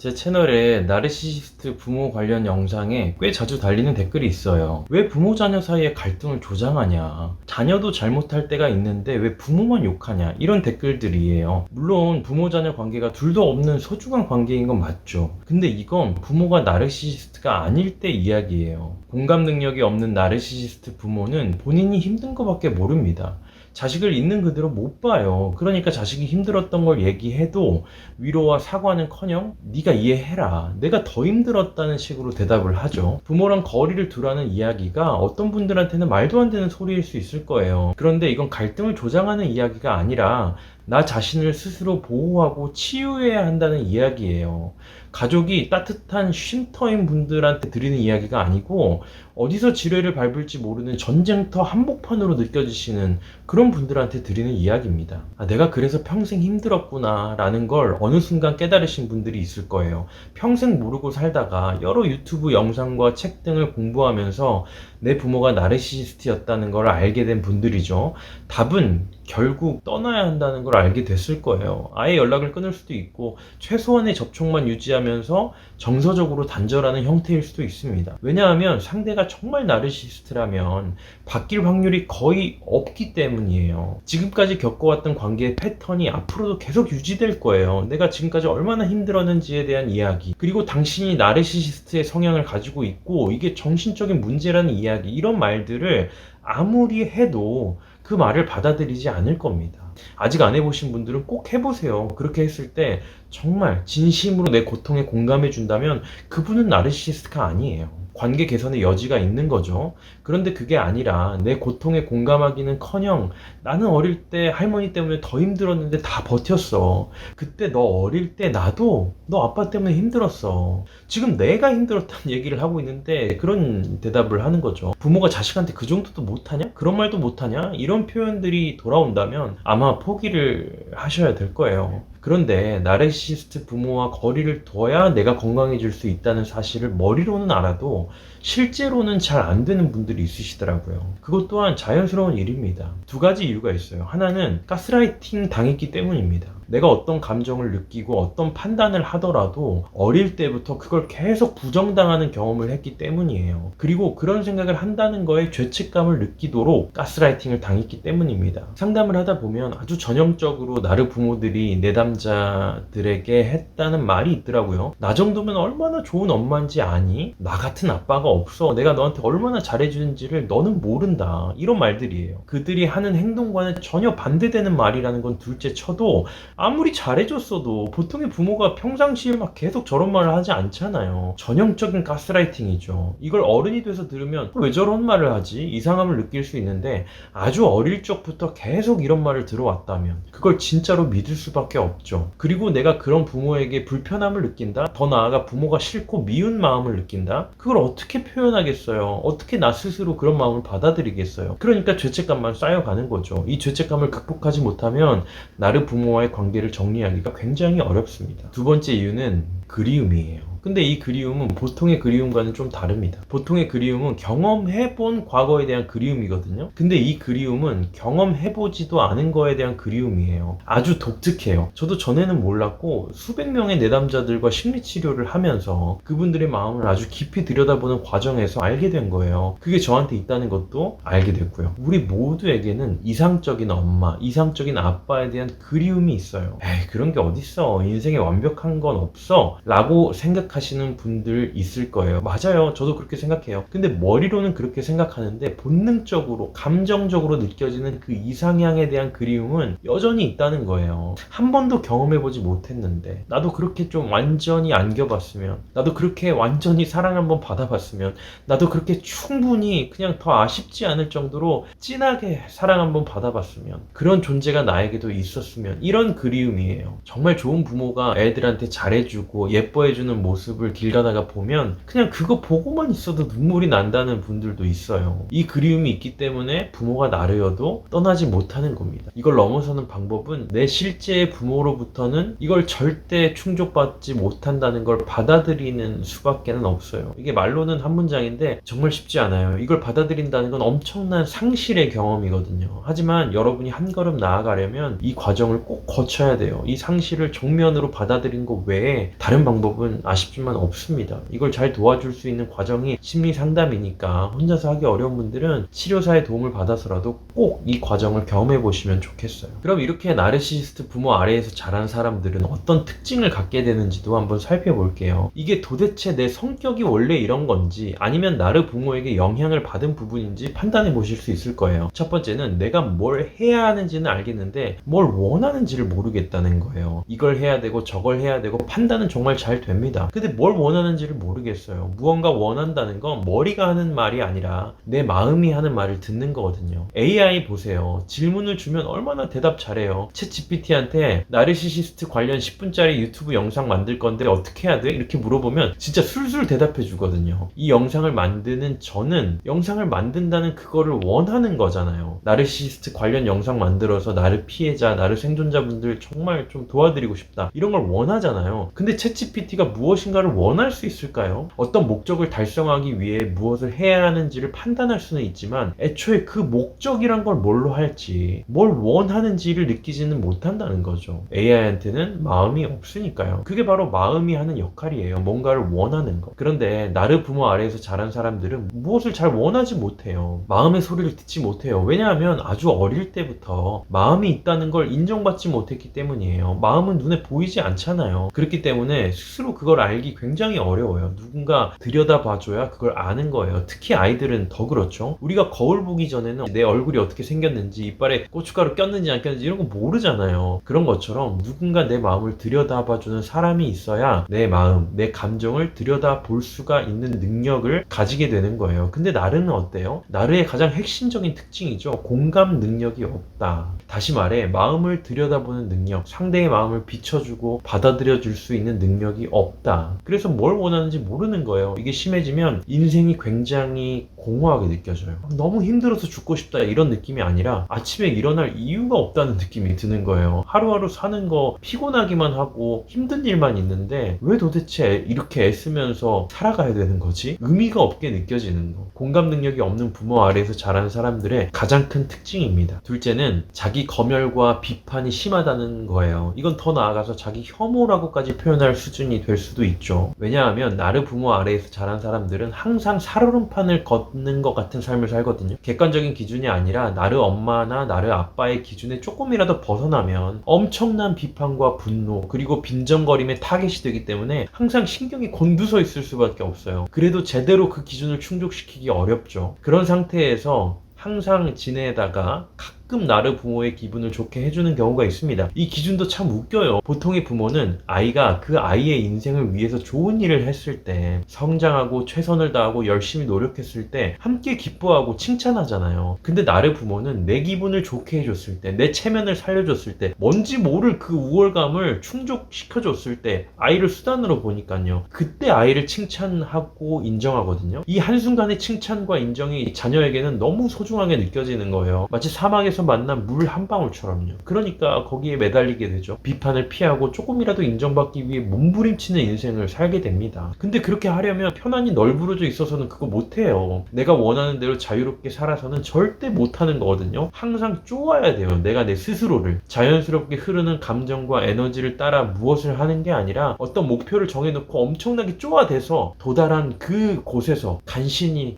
제 채널에 나르시시스트 부모 관련 영상에 꽤 자주 달리는 댓글이 있어요. 왜 부모 자녀 사이에 갈등을 조장하냐? 자녀도 잘못할 때가 있는데 왜 부모만 욕하냐? 이런 댓글들이에요. 물론 부모 자녀 관계가 둘도 없는 소중한 관계인 건 맞죠. 근데 이건 부모가 나르시시스트가 아닐 때 이야기예요. 공감 능력이 없는 나르시시스트 부모는 본인이 힘든 것밖에 모릅니다. 자식을 있는 그대로 못 봐요. 그러니까 자식이 힘들었던 걸 얘기해도 위로와 사과는커녕 네가 이해해라, 내가 더 힘들었다는 식으로 대답을 하죠. 부모랑 거리를 두라는 이야기가 어떤 분들한테는 말도 안 되는 소리일 수 있을 거예요. 그런데 이건 갈등을 조장하는 이야기가 아니라 나 자신을 스스로 보호하고 치유해야 한다는 이야기예요. 가족이 따뜻한 쉼터인 분들한테 드리는 이야기가 아니고 어디서 지뢰를 밟을지 모르는 전쟁터 한복판으로 느껴지시는 그런 분들한테 드리는 이야기입니다. 내가 그래서 평생 힘들었구나 라는 걸 어느 순간 깨달으신 분들이 있을 거예요. 평생 모르고 살다가 여러 유튜브 영상과 책 등을 공부하면서 내 부모가 나르시시스트였다는 걸 알게 된 분들이죠. 답은 결국 떠나야 한다는 걸 알게 됐을 거예요. 아예 연락을 끊을 수도 있고 최소한의 접촉만 유지하면서 정서적으로 단절하는 형태일 수도 있습니다. 왜냐하면 상대가 정말 나르시시스트라면 바뀔 확률이 거의 없기 때문이에요. 지금까지 겪어왔던 관계의 패턴이 앞으로도 계속 유지될 거예요. 내가 지금까지 얼마나 힘들었는지에 대한 이야기, 그리고 당신이 나르시시스트의 성향을 가지고 있고 이게 정신적인 문제라는 이야기, 이런 말들을 아무리 해도 그 말을 받아들이지 않을 겁니다. 아직 안 해보신 분들은 꼭 해보세요. 그렇게 했을 때 정말 진심으로 내 고통에 공감해 준다면 그분은 나르시시스트가 아니에요. 관계 개선의 여지가 있는 거죠. 그런데 그게 아니라 내 고통에 공감하기는커녕 나는 어릴 때 할머니 때문에 더 힘들었는데 다 버텼어. 그때 너 어릴 때 나도 너 아빠 때문에 힘들었어. 지금 내가 힘들었다는 얘기를 하고 있는데 그런 대답을 하는 거죠. 부모가 자식한테 그 정도도 못하냐? 그런 말도 못하냐? 이런 표현들이 돌아온다면 아마 포기를 하셔야 될 거예요. 그런데 나르시시스트 부모와 거리를 둬야 내가 건강해질 수 있다는 사실을 머리로는 알아도 실제로는 잘 안 되는 분들이 있으시더라고요. 그것 또한 자연스러운 일입니다. 두 가지 이유가 있어요. 하나는 가스라이팅 당했기 때문입니다. 내가 어떤 감정을 느끼고 어떤 판단을 하더라도 어릴 때부터 그걸 계속 부정당하는 경험을 했기 때문이에요. 그리고 그런 생각을 한다는 거에 죄책감을 느끼도록 가스라이팅을 당했기 때문입니다. 상담을 하다 보면 아주 전형적으로 나르 부모들이 내담자들에게 했다는 말이 있더라고요. 나 정도면 얼마나 좋은 엄마인지 아니? 나 같은 아빠가 없어. 내가 너한테 얼마나 잘해주는지를 너는 모른다. 이런 말들이에요. 그들이 하는 행동과는 전혀 반대되는 말이라는 건 둘째 쳐도 아무리 잘해줬어도 보통의 부모가 평상시에 막 계속 저런 말을 하지 않잖아요. 전형적인 가스라이팅이죠. 이걸 어른이 돼서 들으면 왜 저런 말을 하지? 이상함을 느낄 수 있는데 아주 어릴 적부터 계속 이런 말을 들어왔다면 그걸 진짜로 믿을 수밖에 없죠. 그리고 내가 그런 부모에게 불편함을 느낀다? 더 나아가 부모가 싫고 미운 마음을 느낀다? 그걸 어떻게 표현하겠어요? 어떻게 나 스스로 그런 마음을 받아들이겠어요? 그러니까 죄책감만 쌓여가는 거죠. 이 죄책감을 극복하지 못하면 나르 부모와의 관계를 정리하기가 굉장히 어렵습니다. 두 번째 이유는 그리움이에요. 근데 이 그리움은 보통의 그리움과는 좀 다릅니다. 보통의 그리움은 경험해본 과거에 대한 그리움이거든요. 근데 이 그리움은 경험해보지도 않은 거에 대한 그리움이에요. 아주 독특해요. 저도 전에는 몰랐고 수백 명의 내담자들과 심리치료를 하면서 그분들의 마음을 아주 깊이 들여다보는 과정에서 알게 된 거예요. 그게 저한테 있다는 것도 알게 됐고요. 우리 모두에게는 이상적인 엄마, 이상적인 아빠에 대한 그리움이 있어요. 에이, 그런 게 어딨어. 인생에 완벽한 건 없어. 라고 생각하시는 분들 있을 거예요. 맞아요. 저도 그렇게 생각해요. 근데 머리로는 그렇게 생각하는데 본능적으로, 감정적으로 느껴지는 그 이상향에 대한 그리움은 여전히 있다는 거예요. 한 번도 경험해보지 못했는데 나도 그렇게 좀 완전히 안겨봤으면, 나도 그렇게 완전히 사랑 한번 받아봤으면, 나도 그렇게 충분히 그냥 더 아쉽지 않을 정도로 진하게 사랑 한번 받아봤으면, 그런 존재가 나에게도 있었으면, 이런 그리움이에요. 정말 좋은 부모가 애들한테 잘해주고 예뻐해주는 모습 모습을 길 가다가 보면 그냥 그거 보고만 있어도 눈물이 난다는 분들도 있어요. 이 그리움이 있기 때문에 부모가 나르여도 떠나지 못하는 겁니다. 이걸 넘어서는 방법은 내 실제 부모로부터는 이걸 절대 충족받지 못한다는 걸 받아들이는 수밖에는 없어요. 이게 말로는 한 문장인데 정말 쉽지 않아요. 이걸 받아들인다는 건 엄청난 상실의 경험이거든요. 하지만 여러분이 한 걸음 나아가려면 이 과정을 꼭 거쳐야 돼요. 이 상실을 정면으로 받아들인 것 외에 다른 방법은 아쉽지만 없습니다. 이걸 잘 도와줄 수 있는 과정이 심리 상담이니까 혼자서 하기 어려운 분들은 치료사의 도움을 받아서라도 꼭 이 과정을 경험해 보시면 좋겠어요. 그럼 이렇게 나르시시스트 부모 아래에서 자란 사람들은 어떤 특징을 갖게 되는지도 한번 살펴볼게요. 이게 도대체 내 성격이 원래 이런 건지 아니면 나르 부모에게 영향을 받은 부분인지 판단해 보실 수 있을 거예요. 첫 번째는 내가 뭘 해야 하는지는 알겠는데 뭘 원하는지를 모르겠다는 거예요. 이걸 해야 되고 저걸 해야 되고 판단은 정말 잘 됩니다. 근데 뭘 원하는지를 모르겠어요. 무언가 원한다는 건 머리가 하는 말이 아니라 내 마음이 하는 말을 듣는 거거든요. AI 보세요. 질문을 주면 얼마나 대답 잘해요. 챗GPT한테 나르시시스트 관련 10분짜리 유튜브 영상 만들 건데 어떻게 해야 돼? 이렇게 물어보면 진짜 술술 대답해 주거든요. 이 영상을 만드는 저는 영상을 만든다는 그거를 원하는 거잖아요. 나르시시스트 관련 영상 만들어서 나르 피해자, 나르 생존자분들 정말 좀 도와드리고 싶다. 이런 걸 원하잖아요. 근데 챗GPT가 무엇인가를 원할 수 있을까요? 어떤 목적을 달성하기 위해 무엇을 해야 하는지를 판단할 수는 있지만 애초에 그 목적이란 걸 뭘로 할지, 뭘 원하는지를 느끼지는 못한다는 거죠. AI한테는 마음이 없으니까요. 그게 바로 마음이 하는 역할이에요. 뭔가를 원하는 거. 그런데 나르 부모 아래에서 자란 사람들은 무엇을 잘 원하지 못해요. 마음의 소리를 듣지 못해요. 왜냐하면 아주 어릴 때부터 마음이 있다는 걸 인정받지 못했기 때문이에요. 마음은 눈에 보이지 않잖아요. 그렇기 때문에 스스로 그걸 알기 굉장히 어려워요. 누군가 들여다봐줘야 그걸 아는 거예요. 특히 아이들은 더 그렇죠. 우리가 거울 보기 전에는 내 얼굴이 어떻게 생겼는지, 이빨에 고춧가루 꼈는지 안 꼈는지 이런 거 모르잖아요. 그런 것처럼 누군가 내 마음을 들여다봐주는 사람이 있어야 내 마음, 내 감정을 들여다볼 수가 있는 능력을 가지게 되는 거예요. 근데 나르는 어때요? 나르의 가장 핵심적인 특징이죠. 공감 능력이 없다. 다시 말해 마음을 들여다보는 능력, 상대의 마음을 비춰주고 받아들여줄 수 있는 능력이 없다. 그래서 뭘 원하는지 모르는 거예요. 이게 심해지면 인생이 굉장히 공허하게 느껴져요. 너무 힘들어서 죽고 싶다 이런 느낌이 아니라 아침에 일어날 이유가 없다는 느낌이 드는 거예요. 하루하루 사는 거 피곤하기만 하고 힘든 일만 있는데 왜 도대체 이렇게 애쓰면서 살아가야 되는 거지? 의미가 없게 느껴지는 거. 공감 능력이 없는 부모 아래에서 자란 사람들의 가장 큰 특징입니다. 둘째는 자기 검열과 비판이 심하다는 거예요. 이건 더 나아가서 자기 혐오라고까지 표현할 수준이 될 수도 있죠. 왜냐하면 나르 부모 아래에서 자란 사람들은 항상 살얼음판을 걷는 것 같은 삶을 살거든요. 객관적인 기준이 아니라 나르 엄마나 나르 아빠의 기준에 조금이라도 벗어나면 엄청난 비판과 분노 그리고 빈정거림에 타겟이 되기 때문에 항상 신경이 곤두서 있을 수밖에 없어요. 그래도 제대로 그 기준을 충족시키기 어렵죠. 그런 상태에서 항상 지내다가 가끔 나르 부모의 기분을 좋게 해주는 경우가 있습니다. 이 기준도 참 웃겨요. 보통의 부모는 아이가 그 아이의 인생을 위해서 좋은 일을 했을 때, 성장하고 최선을 다하고 열심히 노력했을 때 함께 기뻐하고 칭찬하잖아요. 근데 나르 부모는 내 기분을 좋게 해줬을 때, 내 체면을 살려줬을 때, 뭔지 모를 그 우월감을 충족시켜줬을 때 아이를 수단으로 보니까요. 그때 아이를 칭찬하고 인정하거든요. 이 한순간의 칭찬과 인정이 자녀에게는 너무 소중하게 느껴지는 거예요. 마치 사막에서 만난 물 한 방울처럼요. 그러니까 거기에 매달리게 되죠. 비판을 피하고 조금이라도 인정받기 위해 몸부림치는 인생을 살게 됩니다. 근데 그렇게 하려면 편안히 널브러져 있어서는 그거 못해요. 내가 원하는 대로 자유롭게 살아서는 절대 못하는 거거든요. 항상 쪼아야 돼요. 내가 내 스스로를. 자연스럽게 흐르는 감정과 에너지를 따라 무엇을 하는 게 아니라 어떤 목표를 정해놓고 엄청나게 쪼아대서 도달한 그 곳에서 간신히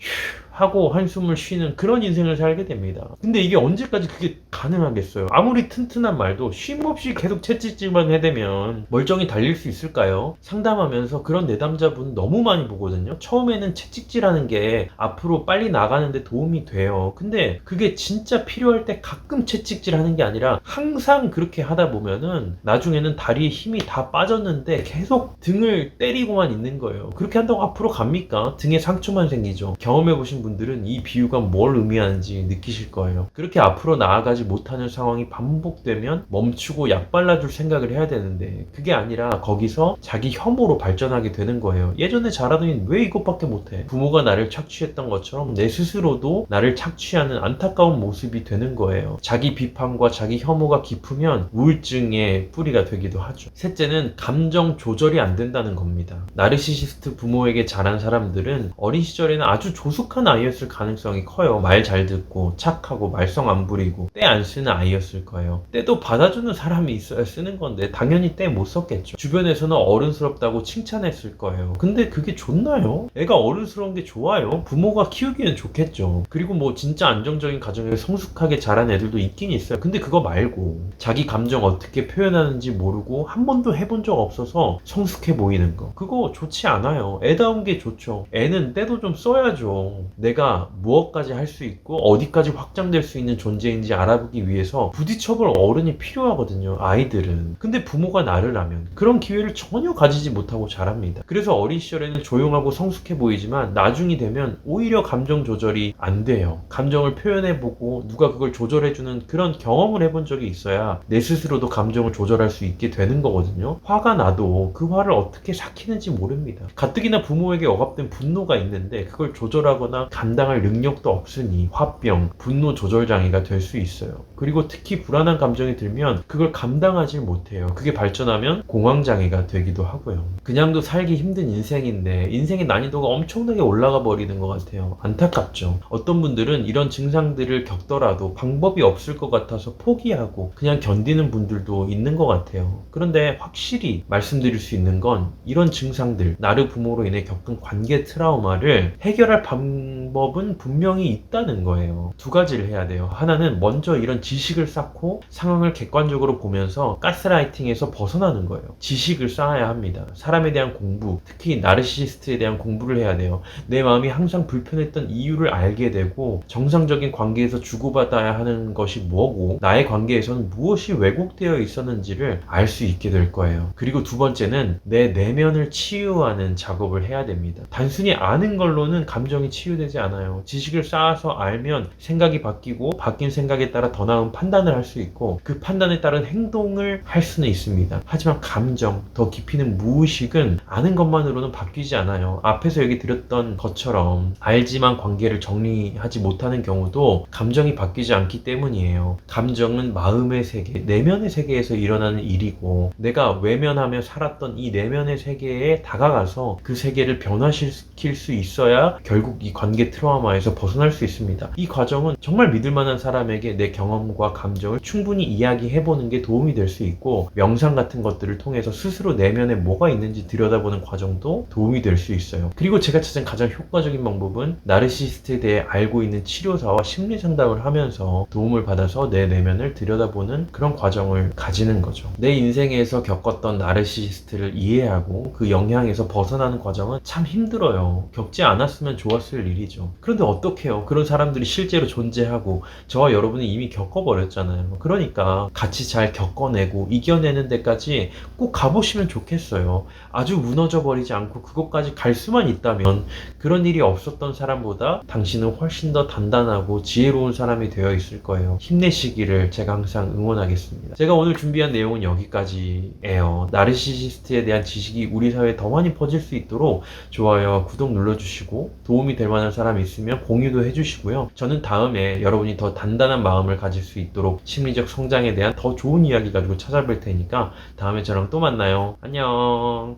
하고 한숨을 쉬는 그런 인생을 살게 됩니다. 근데 이게 언제까지 그게 가능하겠어요? 아무리 튼튼한 말도 쉼없이 계속 채찍질만 해대면 멀쩡히 달릴 수 있을까요? 상담하면서 그런 내담자분 너무 많이 보거든요. 처음에는 채찍질하는 게 앞으로 빨리 나가는데 도움이 돼요. 근데 그게 진짜 필요할 때 가끔 채찍질하는 게 아니라 항상 그렇게 하다 보면은 나중에는 다리에 힘이 다 빠졌는데 계속 등을 때리고만 있는 거예요. 그렇게 한다고 앞으로 갑니까? 등에 상처만 생기죠. 경험해보신 분들은 이 비유가 뭘 의미하는지 느끼실 거예요. 그렇게 앞으로 나아가지 못하는 상황이 반복되면 멈추고 약 발라줄 생각을 해야 되는데 그게 아니라 거기서 자기 혐오로 발전하게 되는 거예요. 예전에 잘하더니 왜 이것밖에 못해? 부모가 나를 착취했던 것처럼 내 스스로도 나를 착취하는 안타까운 모습이 되는 거예요. 자기 비판과 자기 혐오가 깊으면 우울증의 뿌리가 되기도 하죠. 셋째는 감정 조절이 안 된다는 겁니다. 나르시시스트 부모에게 자란 사람들은 어린 시절에는 아주 조숙한 아이였을 가능성이 커요. 말 잘 듣고 착하고 말썽 안 부리고 때 안 쓰는 아이였을 거예요. 때도 받아주는 사람이 있어야 쓰는 건데 당연히 때 못 썼겠죠. 주변에서는 어른스럽다고 칭찬했을 거예요. 근데 그게 좋나요? 애가 어른스러운 게 좋아요. 부모가 키우기엔 좋겠죠. 그리고 뭐 진짜 안정적인 가정에서 성숙하게 자란 애들도 있긴 있어요. 근데 그거 말고 자기 감정 어떻게 표현하는지 모르고 한 번도 해본 적 없어서 성숙해 보이는 거, 그거 좋지 않아요. 애다운 게 좋죠. 애는 때도 좀 써야죠. 내가 무엇까지 할 수 있고 어디까지 확장될 수 있는 존재인지 알아보기 위해서 부딪혀볼 어른이 필요하거든요, 아이들은. 근데 부모가 나를 하면 그런 기회를 전혀 가지지 못하고 자랍니다. 그래서 어린 시절에는 조용하고 성숙해 보이지만 나중이 되면 오히려 감정 조절이 안 돼요. 감정을 표현해보고 누가 그걸 조절해주는 그런 경험을 해본 적이 있어야 내 스스로도 감정을 조절할 수 있게 되는 거거든요. 화가 나도 그 화를 어떻게 삭히는지 모릅니다. 가뜩이나 부모에게 억압된 분노가 있는데 그걸 조절하거나 감당할 능력도 없으니 화병, 분노 조절 장애가 될 수 있어요. 그리고 특히 불안한 감정이 들면 그걸 감당하지 못해요. 그게 발전하면 공황장애가 되기도 하고요. 그냥도 살기 힘든 인생인데 인생의 난이도가 엄청나게 올라가 버리는 것 같아요. 안타깝죠. 어떤 분들은 이런 증상들을 겪더라도 방법이 없을 것 같아서 포기하고 그냥 견디는 분들도 있는 것 같아요. 그런데 확실히 말씀드릴 수 있는 건 이런 증상들, 나르 부모로 인해 겪은 관계 트라우마를 해결할 방법은 분명히 있다는 거예요. 두 가지를 해야 돼요. 하나는 먼저 이런 지식을 쌓고 상황을 객관적으로 보면서 가스라이팅에서 벗어나는 거예요. 지식을 쌓아야 합니다. 사람에 대한 공부, 특히 나르시시스트에 대한 공부를 해야 돼요. 내 마음이 항상 불편했던 이유를 알게 되고 정상적인 관계에서 주고받아야 하는 것이 뭐고 나의 관계에서는 무엇이 왜곡되어 있었는지를 알 수 있게 될 거예요. 그리고 두 번째는 내 내면을 치유하는 작업을 해야 됩니다. 단순히 아는 걸로는 감정이 치유되지 않아요. 지식을 쌓아서 알면 생각이 바뀌고 바뀐 생각에 따라 더 나은 판단을 할 수 있고 그 판단에 따른 행동을 할 수는 있습니다. 하지만 감정, 더 깊이는 무의식은 아는 것만으로는 바뀌지 않아요. 앞에서 얘기 드렸던 것처럼 알지만 관계를 정리하지 못하는 경우도 감정이 바뀌지 않기 때문이에요. 감정은 마음의 세계, 내면의 세계에서 일어나는 일이고 내가 외면하며 살았던 이 내면의 세계에 다가가서 그 세계를 변화시킬 수 있어야 결국 이 관계 트라우마에서 벗어날 수 있습니다. 이 과정은 정말 믿을 만한 사람에게 내 경험과 감정을 충분히 이야기해보는 게 도움이 될 수 있고 명상 같은 것들을 통해서 스스로 내면에 뭐가 있는지 들여다보는 과정도 도움이 될 수 있어요. 그리고 제가 찾은 가장 효과적인 방법은 나르시시스트에 대해 알고 있는 치료사와 심리 상담을 하면서 도움을 받아서 내 내면을 들여다보는 그런 과정을 가지는 거죠. 내 인생에서 겪었던 나르시시스트를 이해하고 그 영향에서 벗어나는 과정은 참 힘들어요. 겪지 않았으면 좋았을 일이죠. 그런데 어떡해요? 그런 사람들이 실제로 존재하고 저와 여러분이 이미 겪어버렸잖아요. 그러니까 같이 잘 겪어내고 이겨내는 데까지 꼭 가보시면 좋겠어요. 아주 무너져 버리지 않고 그것까지 갈 수만 있다면 그런 일이 없었던 사람보다 당신은 훨씬 더 단단하고 지혜로운 사람이 되어 있을 거예요. 힘내시기를 제가 항상 응원하겠습니다. 제가 오늘 준비한 내용은 여기까지예요. 나르시시스트에 대한 지식이 우리 사회에 더 많이 퍼질 수 있도록 좋아요, 구독 눌러주시고 도움이 될 만한 사람이 있으면 공유도 해주시고요. 저는 다음에 여러분이 더 단단한 마음을 가질 수 있도록 심리적 성장에 대한 더 좋은 이야기 가지고 찾아뵐 테니까 다음에 저랑 또 만나요. 안녕.